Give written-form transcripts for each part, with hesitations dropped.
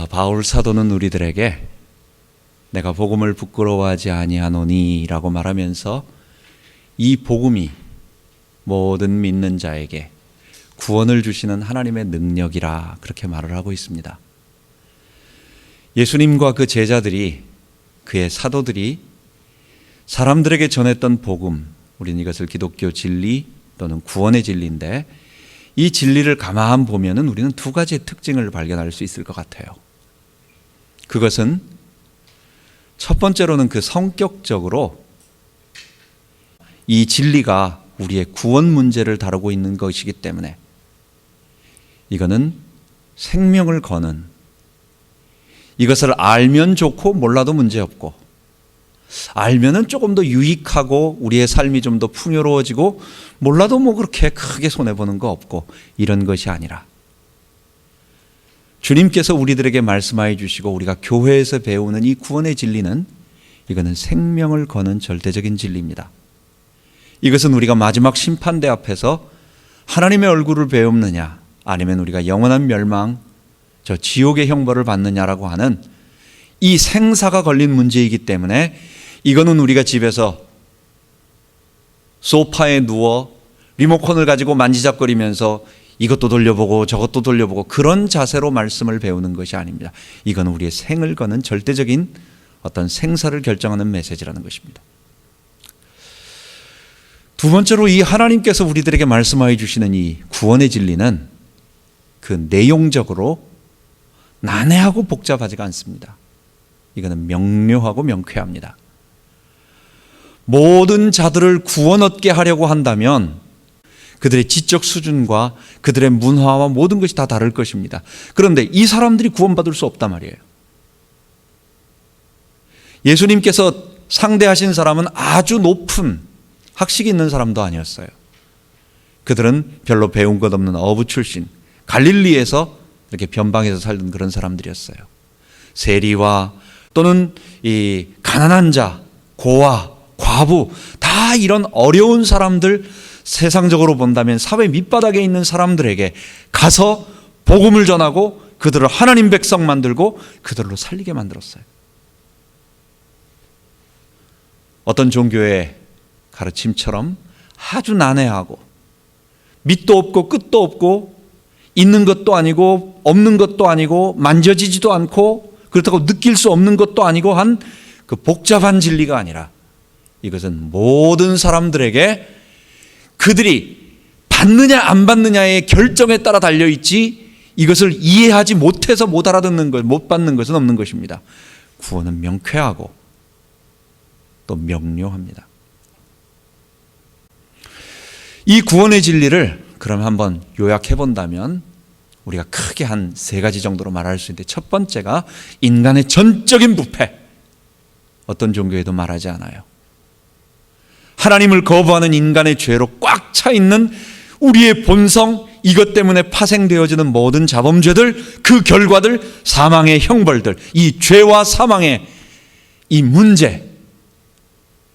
바울 사도는 우리들에게 내가 복음을 부끄러워하지 아니하노니 라고 말하면서 이 복음이 모든 믿는 자에게 구원을 주시는 하나님의 능력이라 그렇게 말을 하고 있습니다. 예수님과 그 제자들이, 그의 사도들이 사람들에게 전했던 복음, 우리는 이것을 기독교 진리 또는 구원의 진리인데, 이 진리를 가만 보면은 우리는 두 가지의 특징을 발견할 수 있을 것 같아요. 그것은 첫 번째로는 그 성격적으로 이 진리가 우리의 구원 문제를 다루고 있는 것이기 때문에 이거는 생명을 거는, 이것을 알면 좋고 몰라도 문제없고, 알면은 조금 더 유익하고 우리의 삶이 좀 더 풍요로워지고 몰라도 뭐 그렇게 크게 손해보는 거 없고, 이런 것이 아니라 주님께서 우리들에게 말씀하여 주시고 우리가 교회에서 배우는 이 구원의 진리는, 이거는 생명을 거는 절대적인 진리입니다. 이것은 우리가 마지막 심판대 앞에서 하나님의 얼굴을 배우느냐, 아니면 우리가 영원한 멸망, 저 지옥의 형벌을 받느냐라고 하는 이 생사가 걸린 문제이기 때문에, 이거는 우리가 집에서 소파에 누워 리모컨을 가지고 만지작거리면서 이것도 돌려보고 저것도 돌려보고 그런 자세로 말씀을 배우는 것이 아닙니다. 이건 우리의 생을 거는 절대적인 어떤 생사를 결정하는 메시지라는 것입니다. 두 번째로, 이 하나님께서 우리들에게 말씀하여 주시는 이 구원의 진리는 그 내용적으로 난해하고 복잡하지가 않습니다. 이거는 명료하고 명쾌합니다. 모든 자들을 구원 얻게 하려고 한다면 그들의 지적 수준과 그들의 문화와 모든 것이 다 다를 것입니다. 그런데 이 사람들이 구원받을 수 없단 말이에요. 예수님께서 상대하신 사람은 아주 높은 학식이 있는 사람도 아니었어요. 그들은 별로 배운 것 없는 어부 출신, 갈릴리에서 이렇게 변방에서 살던 그런 사람들이었어요. 세리와 또는 이 가난한 자, 고아, 과부, 다 이런 어려운 사람들, 세상적으로 본다면 사회 밑바닥에 있는 사람들에게 가서 복음을 전하고 그들을 하나님 백성 만들고 그들로 살리게 만들었어요. 어떤 종교의 가르침처럼 아주 난해하고 밑도 없고 끝도 없고 있는 것도 아니고 없는 것도 아니고 만져지지도 않고 그렇다고 느낄 수 없는 것도 아니고 한 그 복잡한 진리가 아니라, 이것은 모든 사람들에게 그들이 받느냐 안 받느냐의 결정에 따라 달려있지, 이것을 이해하지 못해서 못 알아듣는 것, 못 받는 것은 없는 것입니다. 구원은 명쾌하고 또 명료합니다. 이 구원의 진리를 그럼 한번 요약해 본다면 우리가 크게 한 세 가지 정도로 말할 수 있는데, 첫 번째가 인간의 전적인 부패. 어떤 종교에도 말하지 않아요. 하나님을 거부하는 인간의 죄로 꽉 차 있는 우리의 본성, 이것 때문에 파생되어지는 모든 자범죄들, 그 결과들, 사망의 형벌들, 이 죄와 사망의 이 문제,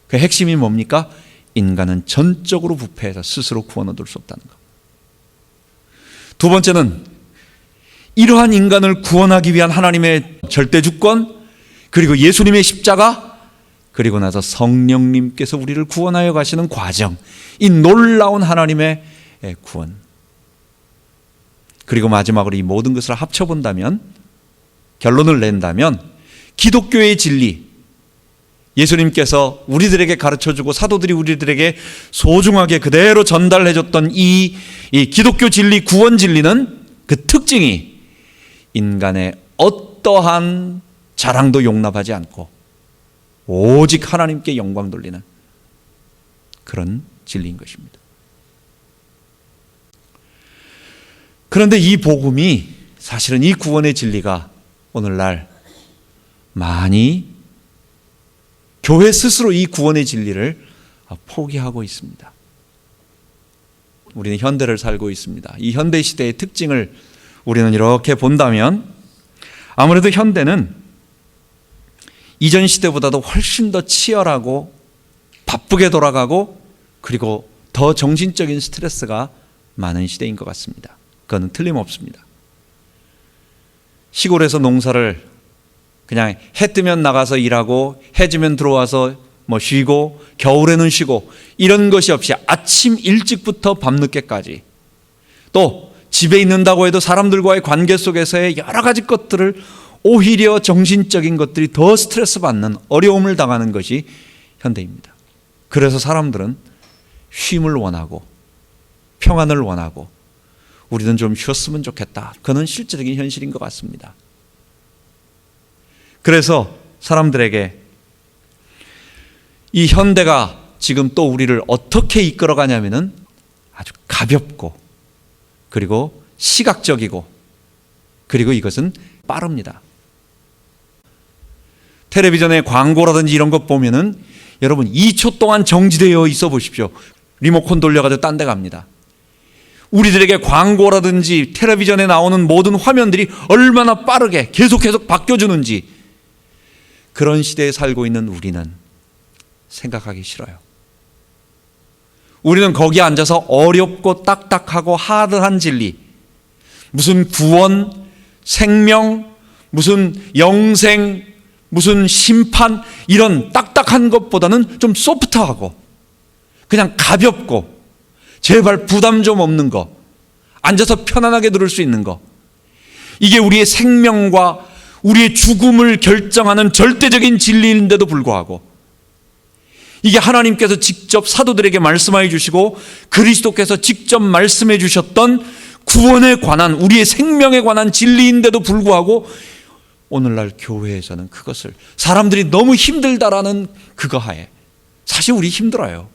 그 핵심이 뭡니까? 인간은 전적으로 부패해서 스스로 구원 얻을 수 없다는 것. 두 번째는 이러한 인간을 구원하기 위한 하나님의 절대 주권, 그리고 예수님의 십자가, 그리고 나서 성령님께서 우리를 구원하여 가시는 과정, 이 놀라운 하나님의 구원. 그리고 마지막으로 이 모든 것을 합쳐본다면, 결론을 낸다면, 기독교의 진리, 예수님께서 우리들에게 가르쳐주고 사도들이 우리들에게 소중하게 그대로 전달해줬던 이 기독교 진리, 구원 진리는 그 특징이 인간의 어떠한 자랑도 용납하지 않고 오직 하나님께 영광 돌리는 그런 진리인 것입니다. 그런데 이 복음이, 사실은 이 구원의 진리가 오늘날 많이 교회 스스로 이 구원의 진리를 포기하고 있습니다. 우리는 현대를 살고 있습니다. 이 현대 시대의 특징을 우리는 이렇게 본다면, 아무래도 현대는 이전 시대보다도 훨씬 더 치열하고 바쁘게 돌아가고, 그리고 더 정신적인 스트레스가 많은 시대인 것 같습니다. 그건 틀림없습니다. 시골에서 농사를 그냥 해 뜨면 나가서 일하고 해 지면 들어와서 쉬고 겨울에는 쉬고 이런 것이 없이 아침 일찍부터 밤늦게까지, 또 집에 있는다고 해도 사람들과의 관계 속에서의 여러 가지 것들을 오히려 정신적인 것들이 더 스트레스 받는 어려움을 당하는 것이 현대입니다. 그래서 사람들은 쉼을 원하고 평안을 원하고 우리는 좀 쉬었으면 좋겠다. 그는 실질적인 현실인 것 같습니다. 그래서 사람들에게 이 현대가 지금 또 우리를 어떻게 이끌어가냐면은 아주 가볍고 그리고 시각적이고 그리고 이것은 빠릅니다. 텔레비전의 광고라든지 이런 것 보면은 여러분 2초 동안 정지되어 있어 보십시오. 리모컨 돌려가지고 딴 데 갑니다. 우리들에게 광고라든지 텔레비전에 나오는 모든 화면들이 얼마나 빠르게 계속 바뀌어주는지, 그런 시대에 살고 있는 우리는 생각하기 싫어요. 우리는 거기에 앉아서 어렵고 딱딱하고 하드한 진리, 무슨 구원, 생명, 무슨 영생, 무슨 심판, 이런 딱딱한 것보다는 좀 소프트하고 그냥 가볍고 제발 부담 좀 없는 거, 앉아서 편안하게 들을 수 있는 거, 이게 우리의 생명과 우리의 죽음을 결정하는 절대적인 진리인데도 불구하고, 이게 하나님께서 직접 사도들에게 말씀해 주시고 그리스도께서 직접 말씀해 주셨던 구원에 관한, 우리의 생명에 관한 진리인데도 불구하고 오늘날 교회에서는 그것을 사람들이 너무 힘들다라는 그거 하에, 사실 우리 힘들어요.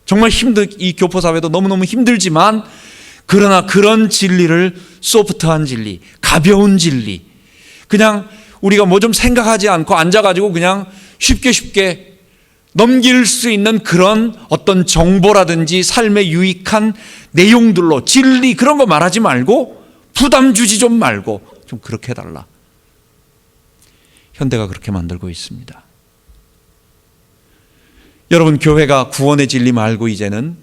정말 이 교포사회도 너무너무 힘들지만, 그러나 그런 진리를 소프트한 진리, 가벼운 진리, 그냥 우리가 뭐 좀 생각하지 않고 앉아가지고 그냥 쉽게 넘길 수 있는 그런 어떤 정보라든지 삶에 유익한 내용들로, 진리 그런 거 말하지 말고 부담 주지 좀 말고 좀 그렇게 해달라. 현대가 그렇게 만들고 있습니다. 여러분, 교회가 구원의 진리 말고 이제는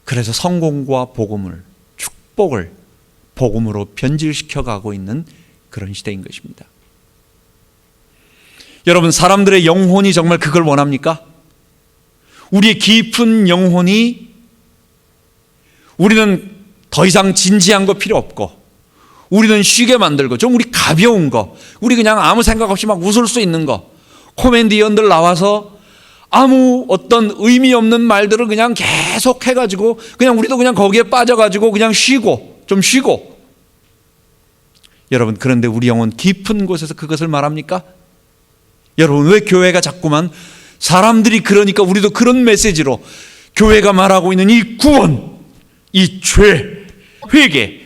그래서 성공과 복음을, 축복을 복음으로 변질시켜 가고 있는 그런 시대인 것입니다. 여러분, 사람들의 영혼이 정말 그걸 원합니까? 우리의 깊은 영혼이, 우리는 더 이상 진지한 거 필요 없고, 우리는 쉬게 만들고 좀 우리 가벼운 거, 우리 그냥 아무 생각 없이 막 웃을 수 있는 거, 코미디언들 나와서 아무 어떤 의미 없는 말들을 그냥 계속 해가지고 그냥 우리도 그냥 거기에 빠져가지고 그냥 좀 쉬고. 여러분, 그런데 우리 영혼 깊은 곳에서 그것을 말합니까? 여러분, 왜 교회가 자꾸만 사람들이 그러니까 우리도 그런 메시지로 교회가 말하고 있는 이 구원, 이 죄, 회개,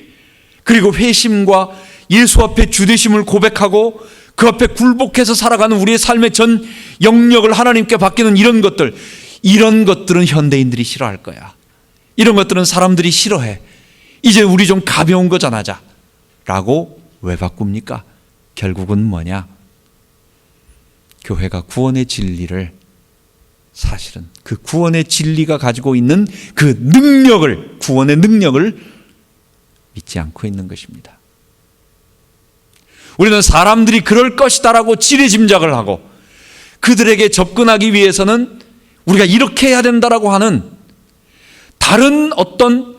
그리고 회심과 예수 앞에 주되심을 고백하고 그 앞에 굴복해서 살아가는 우리의 삶의 전 영역을 하나님께 맡기는 이런 것들은 현대인들이 싫어할 거야. 이런 것들은 사람들이 싫어해. 이제 우리 좀 가벼운 거 전하자 라고 왜 바꿉니까? 결국은 뭐냐? 교회가 구원의 진리를, 사실은 그 구원의 진리가 가지고 있는 그 능력을, 구원의 능력을 믿지 않고 있는 것입니다. 우리는 사람들이 그럴 것이다라고 지레짐작을 하고 그들에게 접근하기 위해서는 우리가 이렇게 해야 된다라고 하는 다른 어떤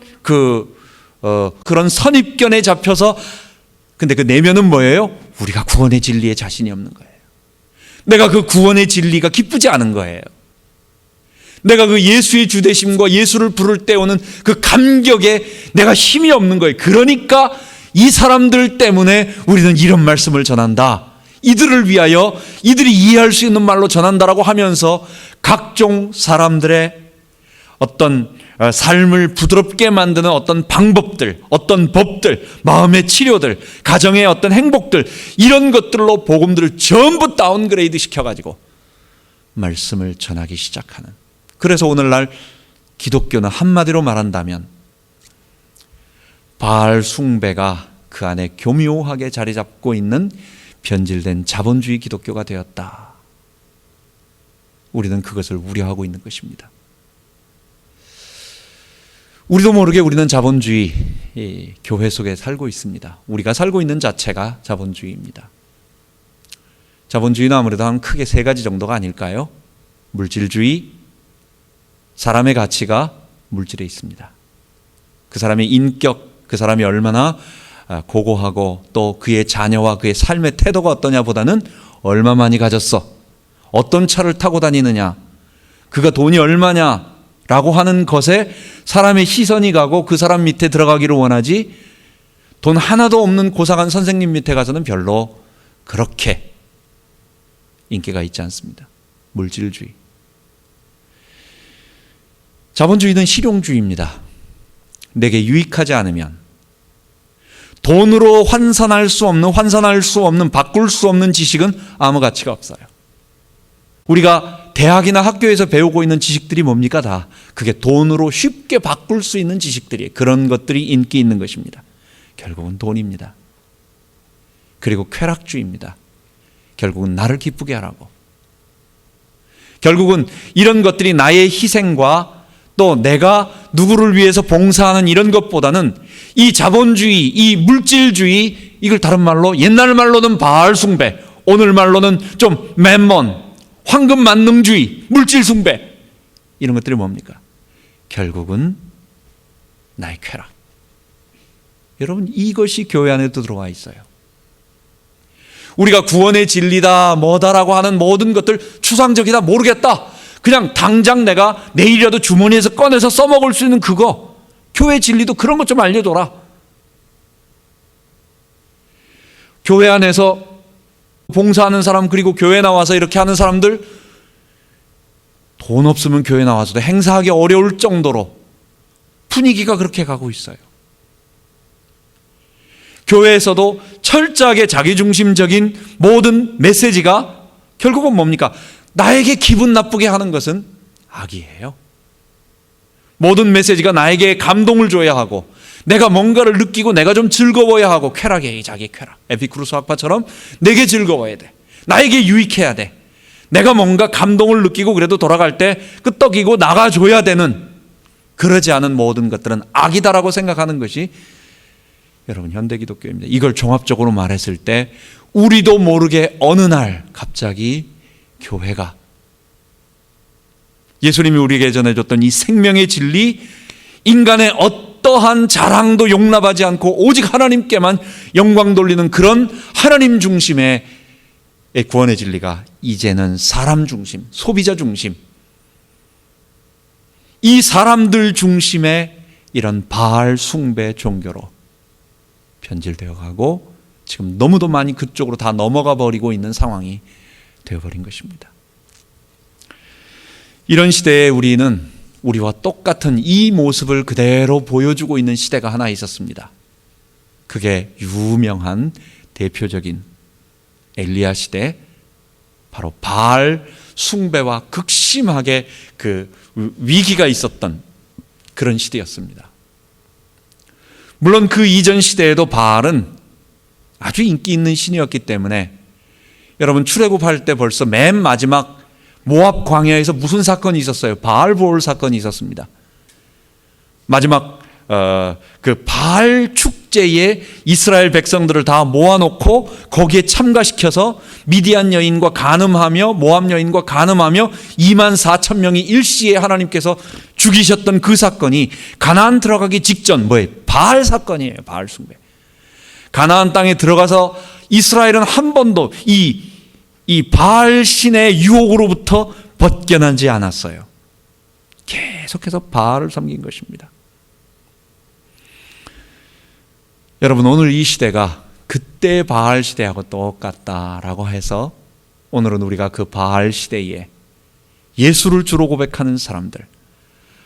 그런 선입견에 잡혀서, 근데 그 내면은 뭐예요? 우리가 구원의 진리에 자신이 없는 거예요. 내가 그 구원의 진리가 기쁘지 않은 거예요. 내가 그 예수의 주되심과 예수를 부를 때 오는 그 감격에 내가 힘이 없는 거예요. 그러니까 이 사람들 때문에 우리는 이런 말씀을 전한다, 이들을 위하여 이들이 이해할 수 있는 말로 전한다라고 하면서 각종 사람들의 어떤 삶을 부드럽게 만드는 어떤 방법들, 어떤 법들, 마음의 치료들, 가정의 어떤 행복들, 이런 것들로 복음들을 전부 다운그레이드 시켜가지고 말씀을 전하기 시작하는. 그래서 오늘날 기독교는 한마디로 말한다면 바알 숭배가 그 안에 교묘하게 자리 잡고 있는 변질된 자본주의 기독교가 되었다. 우리는 그것을 우려하고 있는 것입니다. 우리도 모르게 우리는 자본주의 이 교회 속에 살고 있습니다. 우리가 살고 있는 자체가 자본주의입니다. 자본주의는 아무래도 한 크게 세 가지 정도가 아닐까요? 물질주의, 사람의 가치가 물질에 있습니다. 그 사람의 인격, 그 사람이 얼마나 고고하고 또 그의 자녀와 그의 삶의 태도가 어떠냐 보다는 얼마 많이 가졌어, 어떤 차를 타고 다니느냐, 그가 돈이 얼마냐라고 하는 것에 사람의 시선이 가고 그 사람 밑에 들어가기를 원하지, 돈 하나도 없는 고상한 선생님 밑에 가서는 별로 그렇게 인기가 있지 않습니다. 물질주의. 자본주의는 실용주의입니다. 내게 유익하지 않으면, 돈으로 환산할 수 없는, 바꿀 수 없는 지식은 아무 가치가 없어요. 우리가 대학이나 학교에서 배우고 있는 지식들이 뭡니까? 다 그게 돈으로 쉽게 바꿀 수 있는 지식들이에요. 그런 것들이 인기 있는 것입니다. 결국은 돈입니다. 그리고 쾌락주의입니다. 결국은 나를 기쁘게 하라고. 결국은 이런 것들이 나의 희생과 또 내가 누구를 위해서 봉사하는 이런 것보다는 이 자본주의, 이 물질주의, 이걸 다른 말로, 옛날 말로는 바알 숭배, 오늘 말로는 좀 맴몬, 황금 만능주의, 물질 숭배, 이런 것들이 뭡니까? 결국은 나의 쾌락. 여러분, 이것이 교회 안에도 들어와 있어요. 우리가 구원의 진리다 뭐다라고 하는 모든 것들 추상적이다 모르겠다, 그냥 당장 내가 내일이라도 주머니에서 꺼내서 써먹을 수 있는 그거, 교회 진리도 그런 것 좀 알려줘라. 교회 안에서 봉사하는 사람, 그리고 교회 나와서 이렇게 하는 사람들, 돈 없으면 교회 나와서도 행사하기 어려울 정도로 분위기가 그렇게 가고 있어요. 교회에서도 철저하게 자기중심적인 모든 메시지가 결국은 뭡니까? 나에게 기분 나쁘게 하는 것은 악이에요. 모든 메시지가 나에게 감동을 줘야 하고, 내가 뭔가를 느끼고 내가 좀 즐거워야 하고, 쾌락이에요. 자기 쾌락. 에피쿠로스 학파처럼 내게 즐거워야 돼, 나에게 유익해야 돼, 내가 뭔가 감동을 느끼고 그래도 돌아갈 때 끄떡이고 나가줘야 되는, 그러지 않은 모든 것들은 악이다라고 생각하는 것이 여러분 현대기독교입니다. 이걸 종합적으로 말했을 때 우리도 모르게 어느 날 갑자기 교회가 예수님이 우리에게 전해줬던 이 생명의 진리, 인간의 어떠한 자랑도 용납하지 않고 오직 하나님께만 영광 돌리는 그런 하나님 중심의 구원의 진리가 이제는 사람 중심, 소비자 중심, 이 사람들 중심의 이런 바알 숭배 종교로 변질되어 가고, 지금 너무도 많이 그쪽으로 다 넘어가 버리고 있는 상황이 되어버린 것입니다. 이런 시대에 우리는 우리와 똑같은 이 모습을 그대로 보여주고 있는 시대가 하나 있었습니다. 그게 유명한 대표적인 엘리야 시대, 바로 바알 숭배와 극심하게 그 위기가 있었던 그런 시대였습니다. 물론 그 이전 시대에도 바알은 아주 인기 있는 신이었기 때문에, 여러분 출애굽할 때 벌써 맨 마지막 모압 광야에서 무슨 사건이 있었어요? 바알보올 사건이 있었습니다. 마지막 그 바알 축제에 이스라엘 백성들을 다 모아놓고 거기에 참가시켜서 미디안 여인과 간음하며 모압 여인과 간음하며 24,000명이 일시에 하나님께서 죽이셨던 그 사건이 가나안 들어가기 직전 뭐예요? 바알 사건이에요. 바알 숭배. 가나안 땅에 들어가서 이스라엘은 한 번도 이 바알 신의 유혹으로부터 벗겨나지 않았어요. 계속해서 바알을 섬긴 것입니다. 여러분, 오늘 이 시대가 그때 바알 시대하고 똑같다라고 해서 오늘은 우리가 그 바알 시대에 예수를 주로 고백하는 사람들,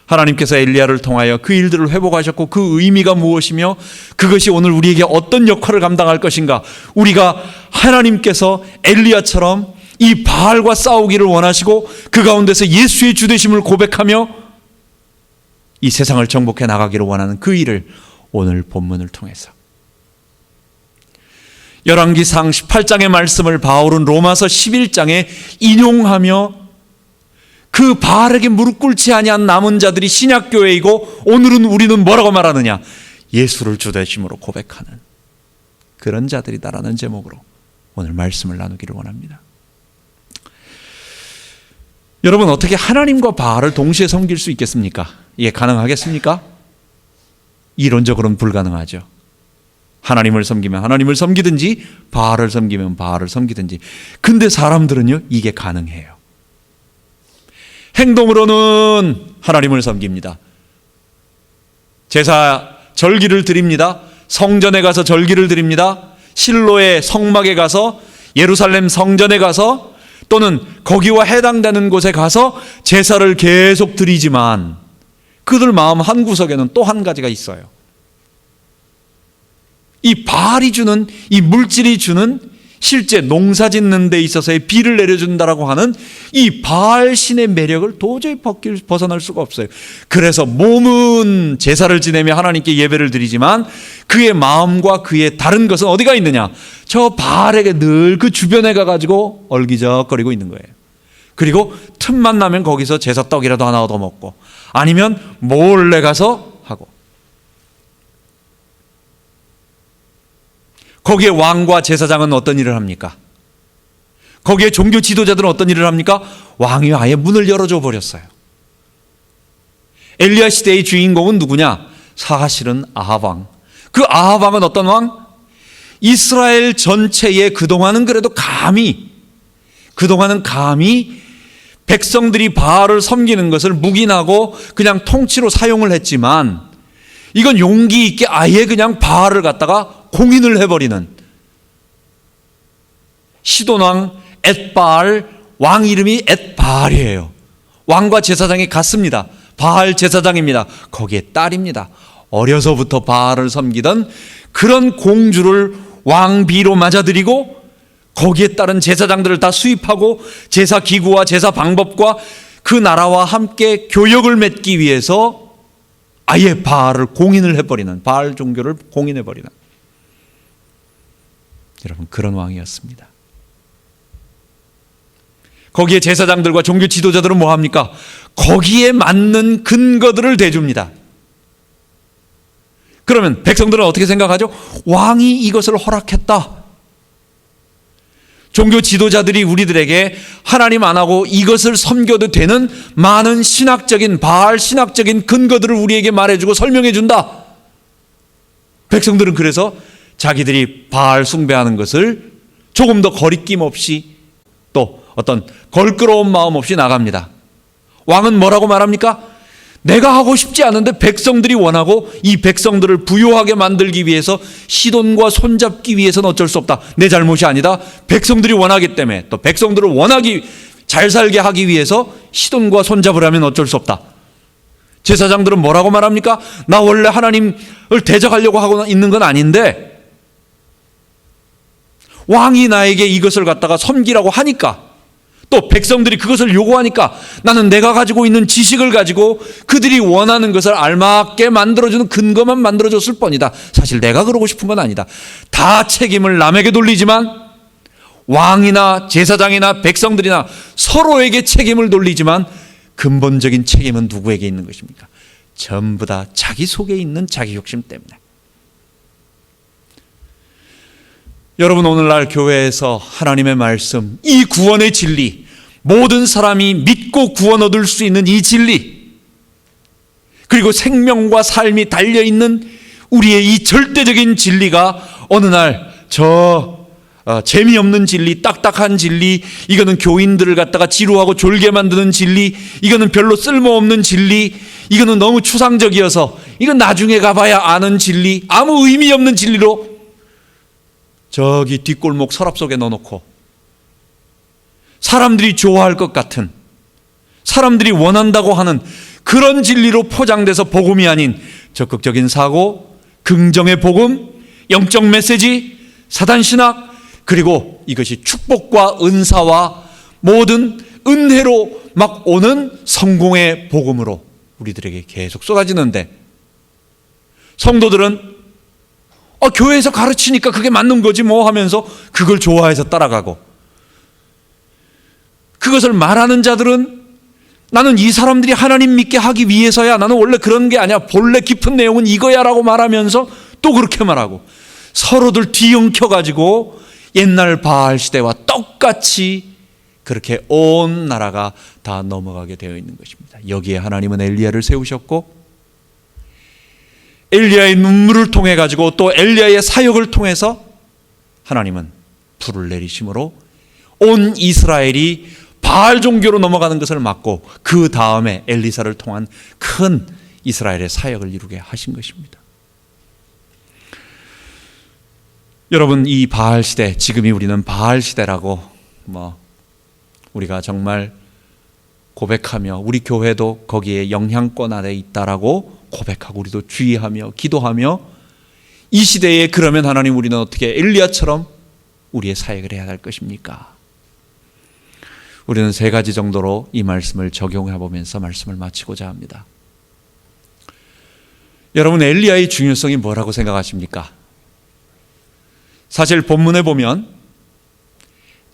하나님께서 엘리야를 통하여 그 일들을 회복하셨고 그 의미가 무엇이며 그것이 오늘 우리에게 어떤 역할을 감당할 것인가, 우리가 하나님께서 엘리야처럼 이 바알과 싸우기를 원하시고 그 가운데서 예수의 주되심을 고백하며 이 세상을 정복해 나가기를 원하는 그 일을 오늘 본문을 통해서, 열왕기상 18장의 말씀을 바울은 로마서 11장에 인용하며 그 바알에게 무릎 꿇지 아니한 남은 자들이 신약교회이고, 오늘은 우리는 뭐라고 말하느냐? 예수를 주 되심으로 고백하는 그런 자들이다라는 제목으로 오늘 말씀을 나누기를 원합니다. 여러분, 어떻게 하나님과 바알을 동시에 섬길 수 있겠습니까? 이게 가능하겠습니까? 이론적으로는 불가능하죠. 하나님을 섬기면 하나님을 섬기든지 바알을 섬기면 바알을 섬기든지. 근데 사람들은요, 이게 가능해요. 행동으로는 하나님을 섬깁니다. 제사 절기를 드립니다. 성전에 가서 절기를 드립니다. 실로의 성막에 가서, 예루살렘 성전에 가서, 또는 거기와 해당되는 곳에 가서 제사를 계속 드리지만 그들 마음 한구석에는 또 한 가지가 있어요. 이 바알이 주는, 이 물질이 주는, 실제 농사 짓는 데 있어서의 비를 내려준다라고 하는 이 바알 신의 매력을 도저히 벗어날 수가 없어요. 그래서 몸은 제사를 지내며 하나님께 예배를 드리지만 그의 마음과 그의 다른 것은 어디가 있느냐? 저 바알에게 늘 그 주변에 가가지고 얼기적거리고 있는 거예요. 그리고 틈만 나면 거기서 제사 떡이라도 하나 얻어먹고, 아니면 몰래 가서 하고. 거기에 왕과 제사장은 어떤 일을 합니까? 거기에 종교 지도자들은 어떤 일을 합니까? 왕이 아예 문을 열어줘 버렸어요. 엘리야 시대의 주인공은 누구냐? 사실은 아합 왕. 그 아합 왕은 어떤 왕? 이스라엘 전체에 그동안은 감히 백성들이 바알을 섬기는 것을 묵인하고 그냥 통치로 사용을 했지만, 이건 용기 있게 아예 그냥 바알을 갖다가 공인을 해버리는, 시돈 왕 엣바알, 왕 이름이 엣바알이에요. 왕과 제사장이 같습니다. 바알 제사장입니다. 거기에 딸입니다. 어려서부터 바알을 섬기던 그런 공주를 왕비로 맞아들이고 거기에 따른 제사장들을 다 수입하고 제사 기구와 제사 방법과 그 나라와 함께 교역을 맺기 위해서 아예 바알을 공인을 해버리는, 바알 종교를 공인해버리는, 여러분, 그런 왕이었습니다. 거기에 제사장들과 종교 지도자들은 뭐 합니까? 거기에 맞는 근거들을 대줍니다. 그러면 백성들은 어떻게 생각하죠? 왕이 이것을 허락했다. 종교 지도자들이 우리들에게 하나님 안 하고 이것을 섬겨도 되는 많은 신학적인, 바알 신학적인 근거들을 우리에게 말해주고 설명해준다. 백성들은 그래서 자기들이 바알 숭배하는 것을 조금 더 거리낌 없이, 또 어떤 걸끄러운 마음 없이 나갑니다. 왕은 뭐라고 말합니까? 내가 하고 싶지 않은데 백성들이 원하고 이 백성들을 부요하게 만들기 위해서 시돈과 손잡기 위해서는 어쩔 수 없다. 내 잘못이 아니다. 백성들이 원하기 때문에, 또 백성들을 잘 살게 하기 위해서 시돈과 손잡으려면 어쩔 수 없다. 제사장들은 뭐라고 말합니까? 나 원래 하나님을 대적하려고 하고 있는 건 아닌데 왕이 나에게 이것을 갖다가 섬기라고 하니까, 또 백성들이 그것을 요구하니까 나는 내가 가지고 있는 지식을 가지고 그들이 원하는 것을 알맞게 만들어주는 근거만 만들어줬을 뿐이다. 사실 내가 그러고 싶은 건 아니다. 다 책임을 남에게 돌리지만, 왕이나 제사장이나 백성들이나 서로에게 책임을 돌리지만 근본적인 책임은 누구에게 있는 것입니까? 전부 다 자기 속에 있는 자기 욕심 때문에. 여러분, 오늘날 교회에서 하나님의 말씀, 이 구원의 진리, 모든 사람이 믿고 구원 얻을 수 있는 이 진리, 그리고 생명과 삶이 달려있는 우리의 이 절대적인 진리가 어느 날 재미없는 진리, 딱딱한 진리, 이거는 교인들을 갖다가 지루하고 졸게 만드는 진리, 이거는 별로 쓸모없는 진리, 이거는 너무 추상적이어서 이건 나중에 가봐야 아는 진리, 아무 의미 없는 진리로 저기 뒷골목 서랍 속에 넣어놓고 사람들이 좋아할 것 같은, 사람들이 원한다고 하는 그런 진리로 포장돼서 복음이 아닌 적극적인 사고, 긍정의 복음, 영적 메시지, 사단신학, 그리고 이것이 축복과 은사와 모든 은혜로 막 오는 성공의 복음으로 우리들에게 계속 쏟아지는데, 성도들은 교회에서 가르치니까 그게 맞는 거지 뭐 하면서 그걸 좋아해서 따라가고, 그것을 말하는 자들은 나는 이 사람들이 하나님 믿게 하기 위해서야, 나는 원래 그런 게 아니야, 본래 깊은 내용은 이거야 라고 말하면서 또 그렇게 말하고, 서로들 뒤엉켜가지고 옛날 바알 시대와 똑같이 그렇게 온 나라가 다 넘어가게 되어 있는 것입니다. 여기에 하나님은 엘리야를 세우셨고, 엘리야의 눈물을 통해 가지고 또 엘리야의 사역을 통해서 하나님은 불을 내리심으로 온 이스라엘이 바알 종교로 넘어가는 것을 막고, 그 다음에 엘리사를 통한 큰 이스라엘의 사역을 이루게 하신 것입니다. 여러분, 이 바알 시대, 지금이 우리는 바알 시대라고 우리가 정말 고백하며, 우리 교회도 거기에 영향권 아래 있다라고 고백하고 우리도 주의하며 기도하며, 이 시대에 그러면 하나님, 우리는 어떻게 엘리야처럼 우리의 사역을 해야 할 것입니까? 우리는 세 가지 정도로 이 말씀을 적용해 보면서 말씀을 마치고자 합니다. 여러분, 엘리야의 중요성이 뭐라고 생각하십니까? 사실 본문에 보면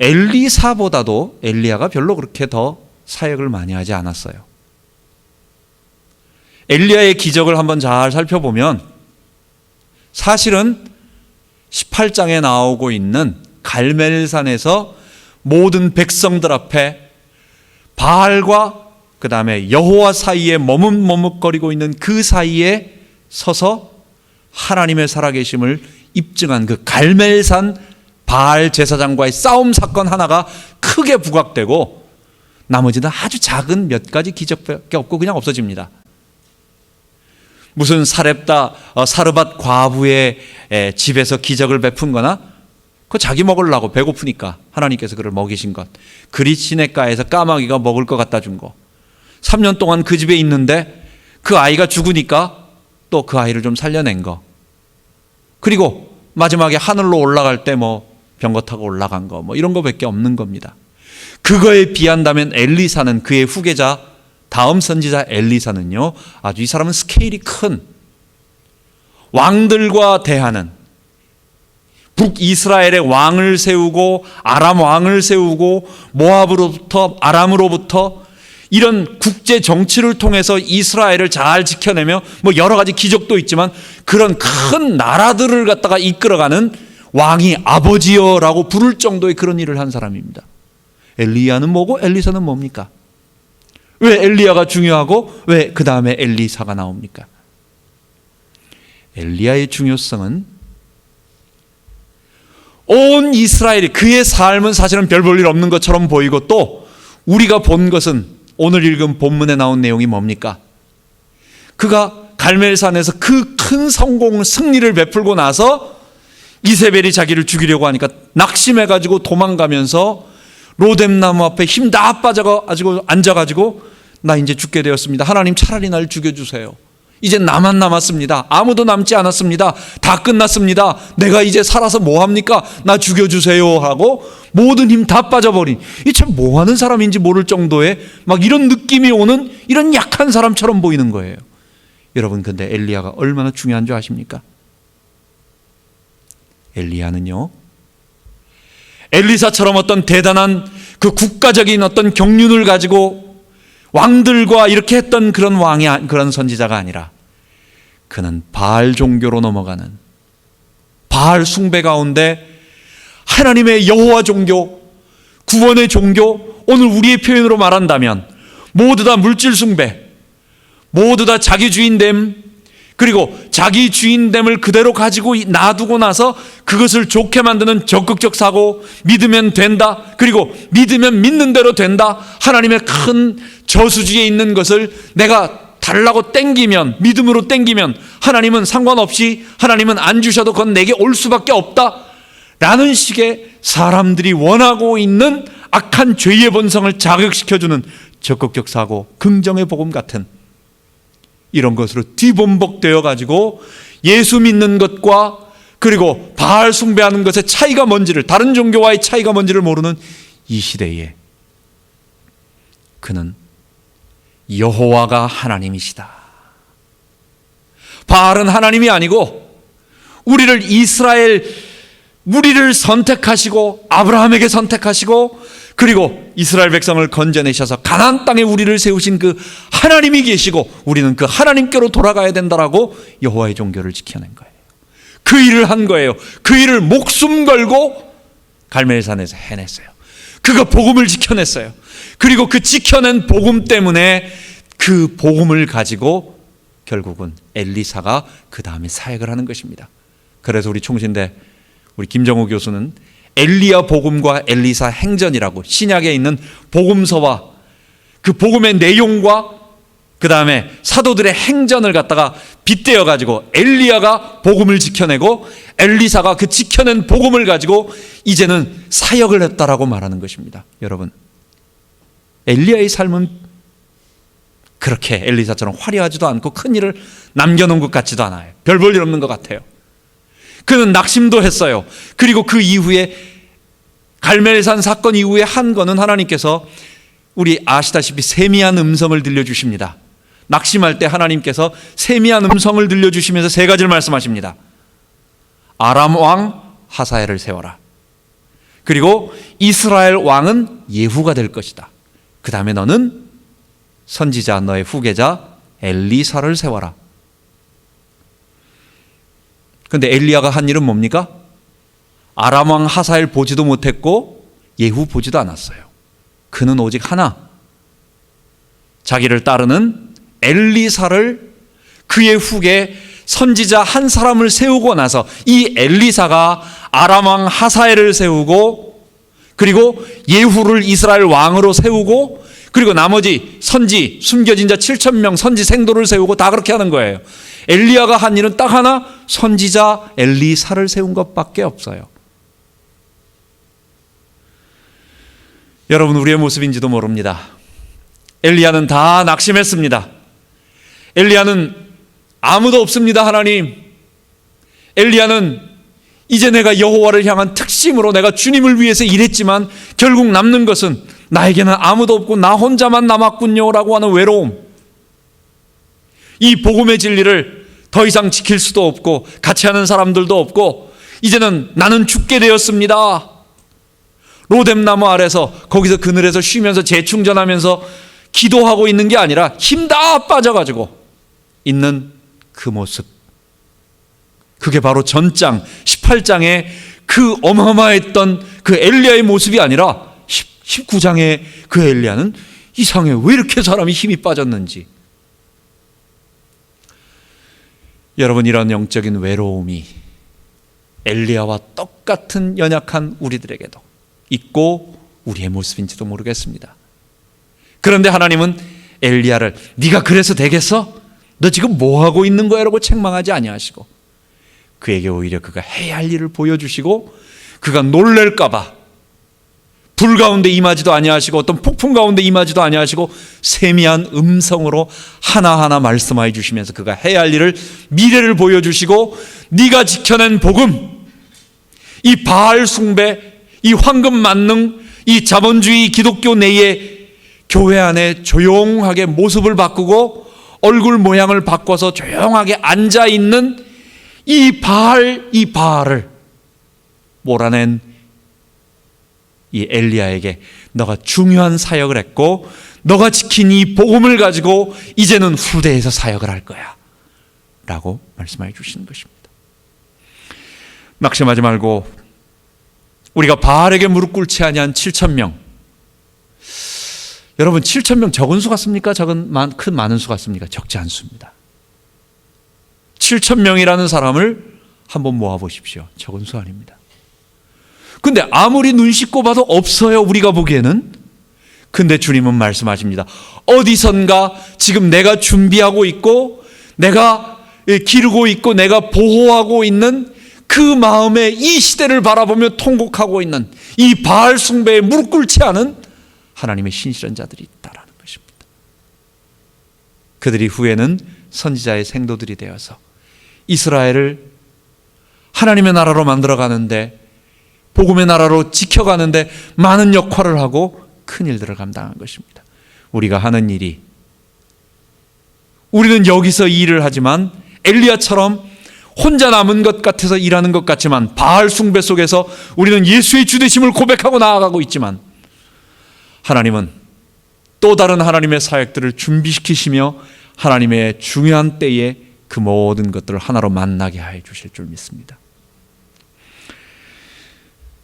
엘리사보다도 엘리야가 별로 그렇게 더 사역을 많이 하지 않았어요. 엘리야의 기적을 한번 잘 살펴보면 사실은 18장에 나오고 있는 갈멜산에서 모든 백성들 앞에 바알과 그 다음에 여호와 사이에 머뭇머뭇거리고 있는 그 사이에 서서 하나님의 살아계심을 입증한 그 갈멜산 바알 제사장과의 싸움 사건 하나가 크게 부각되고, 나머지는 아주 작은 몇 가지 기적밖에 없고 그냥 없어집니다. 무슨 사르밧 과부의 집에서 기적을 베푼 거나, 그 자기 먹으려고 배고프니까 하나님께서 그를 먹이신 것, 그릿 시냇가에서 까마귀가 먹을 거 갖다 준 거, 3년 동안 그 집에 있는데 그 아이가 죽으니까 또 그 아이를 좀 살려낸 거, 그리고 마지막에 하늘로 올라갈 때 병거 타고 올라간 거, 이런 거밖에 없는 겁니다. 그거에 비한다면 엘리사는, 그의 후계자 다음 선지자 엘리사는요, 아주 이 사람은 스케일이 큰, 왕들과 대하는, 북이스라엘의 왕을 세우고 아람 왕을 세우고 모압으로부터 아람으로부터 이런 국제 정치를 통해서 이스라엘을 잘 지켜내며 여러 가지 기적도 있지만, 그런 큰 나라들을 갖다가 이끌어가는 왕이 아버지여라고 부를 정도의 그런 일을 한 사람입니다. 엘리야는 뭐고 엘리사는 뭡니까? 왜 엘리야가 중요하고 왜 그 다음에 엘리사가 나옵니까? 엘리야의 중요성은 온 이스라엘이, 그의 삶은 사실은 별 볼 일 없는 것처럼 보이고, 또 우리가 본 것은 오늘 읽은 본문에 나온 내용이 뭡니까? 그가 갈멜산에서 그 큰 성공을, 승리를 베풀고 나서 이세벨이 자기를 죽이려고 하니까 낙심해가지고 도망가면서 로뎀나무 앞에 힘 다 빠져가지고 앉아가지고, 나 이제 죽게 되었습니다. 하나님, 차라리 날 죽여주세요. 이제 나만 남았습니다. 아무도 남지 않았습니다. 다 끝났습니다. 내가 이제 살아서 뭐합니까? 나 죽여주세요 하고 모든 힘 다 빠져버린, 이 참 뭐하는 사람인지 모를 정도의 이런 느낌이 오는 이런 약한 사람처럼 보이는 거예요. 여러분, 근데 엘리야가 얼마나 중요한 줄 아십니까? 엘리야는요, 엘리사처럼 어떤 대단한 그 국가적인 어떤 경륜을 가지고 왕들과 이렇게 했던 그런 그런 선지자가 아니라, 그는 바알 종교로 넘어가는, 바알 숭배 가운데 하나님의 여호와 종교, 구원의 종교, 오늘 우리의 표현으로 말한다면 모두 다 물질 숭배, 모두 다 자기 주인됨, 그리고 자기 주인됨을 그대로 가지고 놔두고 나서 그것을 좋게 만드는 적극적 사고, 믿으면 된다, 그리고 믿으면 믿는 대로 된다, 하나님의 큰 저수지에 있는 것을 내가 달라고 땡기면, 믿음으로 땡기면 하나님은 상관없이, 하나님은 안 주셔도 그건 내게 올 수밖에 없다 라는 식의 사람들이 원하고 있는 악한 죄의 본성을 자극시켜주는 적극적 사고, 긍정의 복음 같은 이런 것으로 뒤범벅되어 가지고 예수 믿는 것과 그리고 바알 숭배하는 것의 차이가 뭔지를, 다른 종교와의 차이가 뭔지를 모르는 이 시대에 그는 여호와가 하나님이시다, 바알은 하나님이 아니고 우리를 선택하시고 아브라함에게 선택하시고 그리고 이스라엘 백성을 건져내셔서 가나안 땅에 우리를 세우신 그 하나님이 계시고 우리는 그 하나님께로 돌아가야 된다라고 여호와의 종교를 지켜낸 거예요. 그 일을 한 거예요. 그 일을 목숨 걸고 갈멜산에서 해냈어요. 그가 복음을 지켜냈어요. 그리고 그 지켜낸 복음 때문에 그 복음을 가지고 결국은 엘리사가 그 다음에 사역을 하는 것입니다. 그래서 우리 총신대 우리 김정우 교수는 엘리야 복음과 엘리사 행전이라고 신약에 있는 복음서와 그 복음의 내용과 그 다음에 사도들의 행전을 갖다가 빗대어 가지고 엘리야가 복음을 지켜내고 엘리사가 그 지켜낸 복음을 가지고 이제는 사역을 했다라고 말하는 것입니다. 여러분, 엘리야의 삶은 그렇게 엘리사처럼 화려하지도 않고 큰 일을 남겨놓은 것 같지도 않아요. 별 볼 일 없는 것 같아요. 그는 낙심도 했어요. 그리고 그 이후에 갈멜산 사건 이후에 한 거는 하나님께서 우리 아시다시피 세미한 음성을 들려주십니다. 낙심할 때 하나님께서 세미한 음성을 들려주시면서 세 가지를 말씀하십니다. 아람 왕 하사엘을 세워라. 그리고 이스라엘 왕은 예후가 될 것이다. 그 다음에 너는 선지자 너의 후계자 엘리사를 세워라. 그런데 엘리야가 한 일은 뭡니까? 아람 왕 하사엘 보지도 못했고 예후 보지도 않았어요. 그는 오직 하나, 자기를 따르는 엘리사를 그의 후계 선지자 한 사람을 세우고 나서 이 엘리사가 아람 왕 하사엘을 세우고 그리고 예후를 이스라엘 왕으로 세우고 그리고 나머지 선지 숨겨진 자 7,000명 선지 생도를 세우고 다 그렇게 하는 거예요. 엘리야가 한 일은 딱 하나, 선지자 엘리사를 세운 것밖에 없어요. 여러분, 우리의 모습인지도 모릅니다. 엘리야는 다 낙심했습니다. 엘리야는 아무도 없습니다. 하나님, 엘리야는 이제 내가 여호와를 향한 특심으로 내가 주님을 위해서 일했지만 결국 남는 것은 나에게는 아무도 없고 나 혼자만 남았군요 라고 하는 외로움. 이 복음의 진리를 더 이상 지킬 수도 없고 같이 하는 사람들도 없고 이제는 나는 죽게 되었습니다. 로뎀나무 아래서 거기서 그늘에서 쉬면서 재충전하면서 기도하고 있는 게 아니라 힘 다 빠져가지고 있는 그 모습, 그게 바로 전장 18장의 그 어마어마했던 그 엘리야의 모습이 아니라 19장의 그 엘리야는 이상해. 왜 이렇게 사람이 힘이 빠졌는지. 여러분, 이런 영적인 외로움이 엘리야와 똑같은 연약한 우리들에게도 있고 우리의 모습인지도 모르겠습니다. 그런데 하나님은 엘리야를 네가 그래서 되겠어? 너 지금 뭐하고 있는 거야? 라고 책망하지 아니하시고 그에게 오히려 그가 해야 할 일을 보여주시고 그가 놀랄까 봐 불 가운데 임하지도 아니하시고 어떤 폭풍 가운데 임하지도 아니하시고 세미한 음성으로 하나하나 말씀해 주시면서 그가 해야 할 일을 미래를 보여주시고 네가 지켜낸 복음, 이 바알 숭배, 이 황금 만능, 이 자본주의 기독교 내의 교회 안에 조용하게 모습을 바꾸고 얼굴 모양을 바꿔서 조용하게 앉아있는 이 바알을 몰아낸 이 엘리야에게 너가 중요한 사역을 했고 너가 지킨 이 복음을 가지고 이제는 후대에서 사역을 할 거야 라고 말씀해 주시는 것입니다. 낙심하지 말고 우리가 바알에게 무릎 꿇지 아니한 7,000명, 여러분 7,000명 적은 수 같습니까? 큰 많은 수 같습니까? 적지 않습니다. 7,000명이라는 사람을 한번 모아보십시오. 적은 수 아닙니다. 근데 아무리 눈 씻고 봐도 없어요, 우리가 보기에는. 근데 주님은 말씀하십니다. 어디선가 지금 내가 준비하고 있고 내가 기르고 있고 내가 보호하고 있는 그 마음에 이 시대를 바라보며 통곡하고 있는 이 바알 숭배에 무릎 꿇지 않은 하나님의 신실한 자들이 있다라는 것입니다. 그들이 후에는 선지자의 생도들이 되어서 이스라엘을 하나님의 나라로 만들어가는데 복음의 나라로 지켜가는데 많은 역할을 하고 큰 일들을 감당한 것입니다. 우리가 하는 일이, 우리는 여기서 일을 하지만 엘리야처럼 혼자 남은 것 같아서 일하는 것 같지만 바알 숭배 속에서 우리는 예수의 주되심을 고백하고 나아가고 있지만 하나님은 또 다른 하나님의 사역들을 준비시키시며 하나님의 중요한 때에 그 모든 것들을 하나로 만나게 해 주실 줄 믿습니다.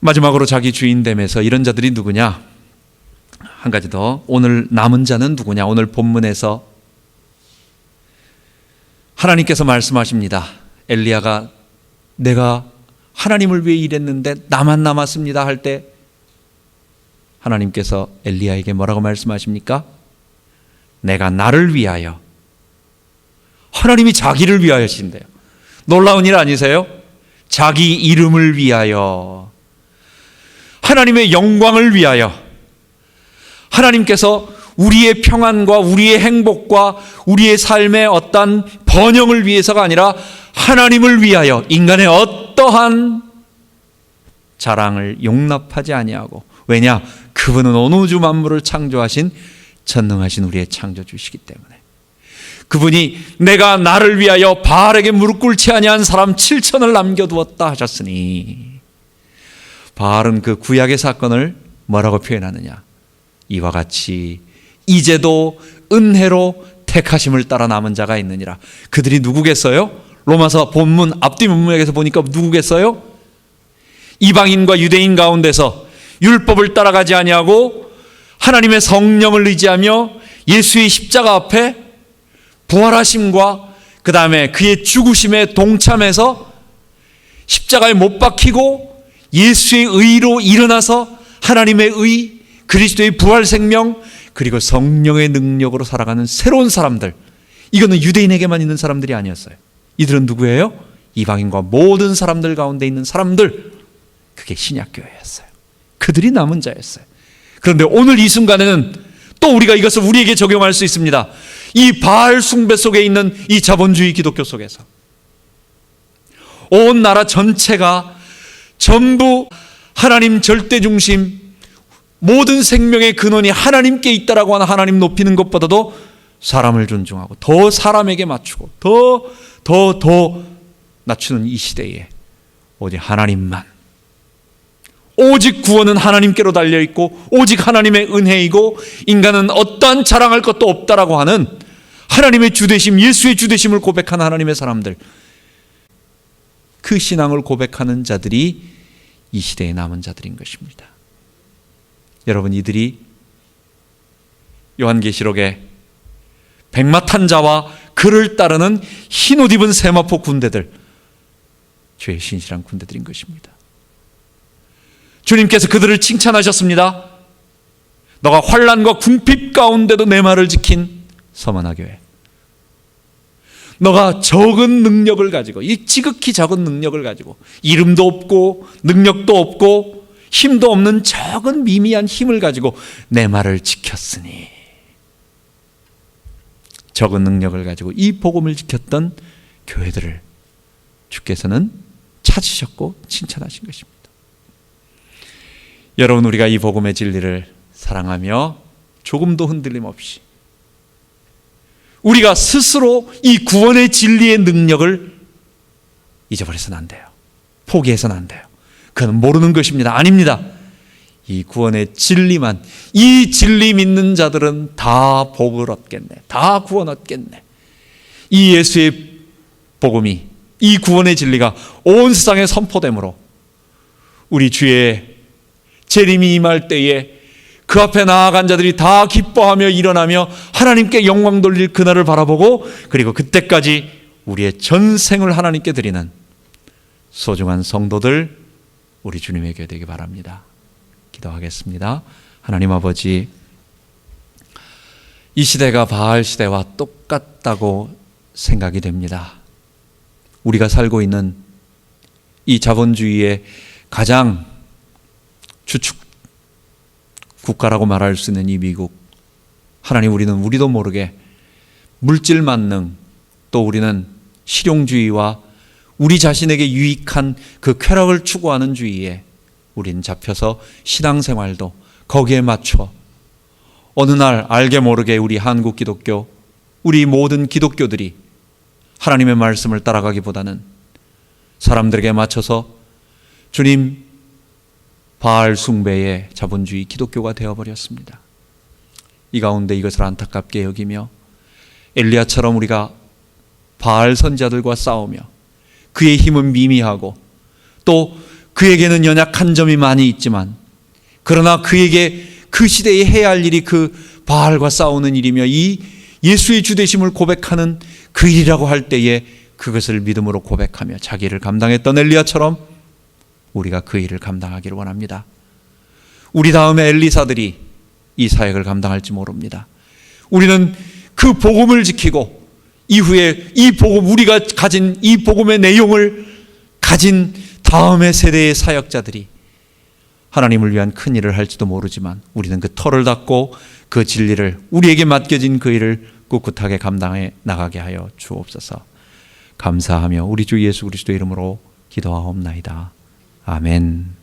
마지막으로 자기 주인됨에서 이런 자들이 누구냐? 한 가지 더, 오늘 남은 자는 누구냐? 오늘 본문에서 하나님께서 말씀하십니다. 엘리야가 내가 하나님을 위해 일했는데 나만 남았습니다 할 때 하나님께서 엘리야에게 뭐라고 말씀하십니까? 내가 나를 위하여, 하나님이 자기를 위하여 하신대요. 놀라운 일 아니세요? 자기 이름을 위하여, 하나님의 영광을 위하여, 하나님께서 우리의 평안과 우리의 행복과 우리의 삶의 어떤 번영을 위해서가 아니라 하나님을 위하여 인간의 어떠한 자랑을 용납하지 아니하고, 왜냐? 그분은 온 우주 만물을 창조하신 전능하신 우리의 창조주시기 때문에 그분이 내가 나를 위하여 바알에게 무릎 꿇지 아니한 사람 7천을 남겨두었다 하셨으니, 바알은 그 구약의 사건을 뭐라고 표현하느냐? 이와 같이 이제도 은혜로 택하심을 따라 남은 자가 있느니라. 그들이 누구겠어요? 로마서 본문 앞뒤 문맥에서 보니까 누구겠어요? 이방인과 유대인 가운데서 율법을 따라가지 아니하고 하나님의 성령을 의지하며 예수의 십자가 앞에 부활하심과 그 다음에 그의 죽으심에 동참해서 십자가에 못 박히고 예수의 의로 일어나서 하나님의 의, 그리스도의 부활 생명, 그리고 성령의 능력으로 살아가는 새로운 사람들, 이거는 유대인에게만 있는 사람들이 아니었어요. 이들은 누구예요? 이방인과 모든 사람들 가운데 있는 사람들, 그게 신약교회였어요. 그들이 남은 자였어요. 그런데 오늘 이 순간에는 또 우리가 이것을 우리에게 적용할 수 있습니다. 이 바알 숭배 속에 있는 이 자본주의 기독교 속에서 온 나라 전체가 전부 하나님 절대중심, 모든 생명의 근원이 하나님께 있다라고 하는 하나님 높이는 것보다도 사람을 존중하고 더 사람에게 맞추고 더 낮추는 이 시대에 오직 하나님만, 오직 구원은 하나님께로 달려있고 오직 하나님의 은혜이고 인간은 어떠한 자랑할 것도 없다라고 하는 하나님의 주되심, 예수의 주되심을 고백하는 하나님의 사람들, 그 신앙을 고백하는 자들이 이 시대에 남은 자들인 것입니다. 여러분, 이들이 요한계시록에 백마탄 자와 그를 따르는 흰옷 입은 세마포 군대들, 주의 신실한 군대들인 것입니다. 주님께서 그들을 칭찬하셨습니다. 너가 환난과 궁핍 가운데도 내 말을 지킨 서머나 교회, 너가 적은 능력을 가지고, 이 지극히 적은 능력을 가지고, 이름도 없고 능력도 없고 힘도 없는 적은 미미한 힘을 가지고 내 말을 지켰으니, 적은 능력을 가지고 이 복음을 지켰던 교회들을 주께서는 찾으셨고 칭찬하신 것입니다. 여러분, 우리가 이 복음의 진리를 사랑하며 조금도 흔들림 없이 우리가 스스로 이 구원의 진리의 능력을 잊어버려서는 안 돼요. 포기해서는 안 돼요. 그건 모르는 것입니다. 아닙니다. 이 구원의 진리만, 이 진리 믿는 자들은 다 복을 얻겠네, 다 구원 얻겠네. 이 예수의 복음이, 이 구원의 진리가 온 세상에 선포됨으로 우리 주의 재림이 임할 때에 그 앞에 나아간 자들이 다 기뻐하며 일어나며 하나님께 영광 돌릴 그날을 바라보고, 그리고 그때까지 우리의 전생을 하나님께 드리는 소중한 성도들, 우리 주님에게 되기 바랍니다. 기도하겠습니다. 하나님 아버지, 이 시대가 바알 시대와 똑같다고 생각이 됩니다. 우리가 살고 있는 이 자본주의의 가장 주축 국가라고 말할 수 있는 이 미국, 하나님, 우리는 우리도 모르게 물질 만능, 또 우리는 실용주의와 우리 자신에게 유익한 그 쾌락을 추구하는 주의에 우린 잡혀서 신앙생활도 거기에 맞춰 어느 날 알게 모르게 우리 한국 기독교, 우리 모든 기독교들이 하나님의 말씀을 따라가기보다는 사람들에게 맞춰서 주님 바알 숭배의 자본주의 기독교가 되어버렸습니다. 이 가운데 이것을 안타깝게 여기며 엘리야처럼 우리가 바알 선지자들과 싸우며 그의 힘은 미미하고 또 그에게는 연약한 점이 많이 있지만 그러나 그에게 그 시대에 해야 할 일이 그 바알과 싸우는 일이며 이 예수의 주되심을 고백하는 그 일이라고 할 때에 그것을 믿음으로 고백하며 자기를 감당했던 엘리야처럼 우리가 그 일을 감당하기를 원합니다. 우리 다음에 엘리사들이 이 사역을 감당할지 모릅니다. 우리는 그 복음을 지키고 이후에 이 복음, 우리가 가진 이 복음의 내용을 가진 다음의 세대의 사역자들이 하나님을 위한 큰 일을 할지도 모르지만 우리는 그 터를 닫고 그 진리를, 우리에게 맡겨진 그 일을 꿋꿋하게 감당해 나가게 하여 주옵소서. 감사하며 우리 주 예수 그리스도의 이름으로 기도하옵나이다. 아멘.